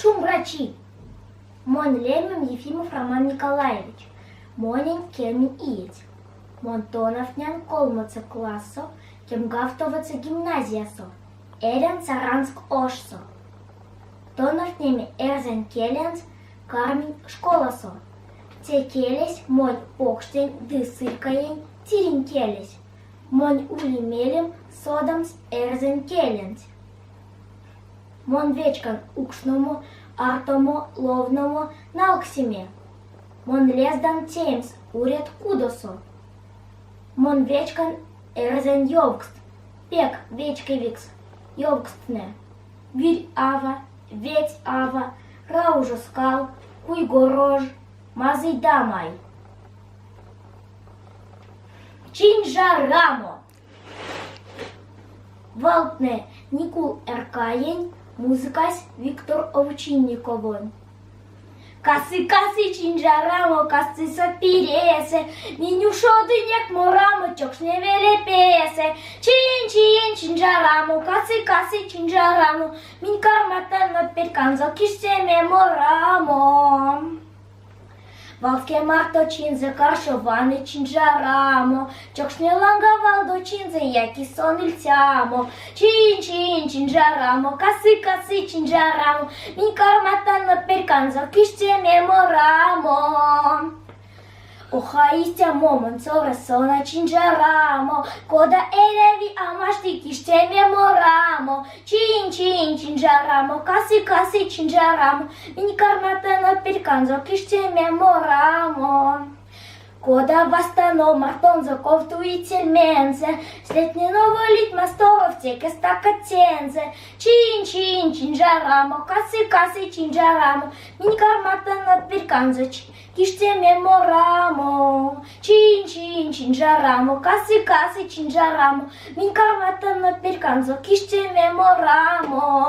Шум врачи. Мон Лемем Ефимов Роман Николаевич. Монин Кельмин Иец. Монтоновнян Колмоца классо, Кемгавтоваца гимназиясо. Эрен Саранск Ошсо. Тоновнеми Эрзен Келенс Кармин школасо. Те келес мон покштен дысыркаен тирин келес. Мон улимелем содамс Эрзен Келенс. Мон вечкан укшному артому ловному науксиме. Мон лездан темс уред кудосо. Мон вечкан Эрзен Йовкст. Пек вечкевикс. Йовкстне. Вирь ава, ведь ава, раужо скал, куйгорож, мазый дамай. Чинжарамо. Валтне Никул Эркаень, музыкась Виктор Овчинниковой. Касы чинжарамо, касы сапиресе, минюшо дынек морамо, чокшне велепесе. Чин чинжарамо, касы чинжарамо, мин карматано перканзо кишсеме морамо. Валске марто чинзе каршоване чинжарамо, чокшне ланга валдо чинзе яки сон ильтямо. Чин чинжарамо, касы чинжарамо, мин карматано перканзо кишсеме морамо. Охаистя момент сорасона чинжарамо, кода эреви амашти киштеме морамо. Чин чинжарамо, касы чинжарамо, мини карматано перканзо киштеме морамо. Кода вастано мартонзо ковтуитель мензе, слетне новолит масторов теке стакатензе. Чин чинжарамо, касы чинжарамо, мини карматано перканзо киштеме морамо. Чин чинжарамо, касы чинжарамо, мин карматано перканзо киштеме морамо.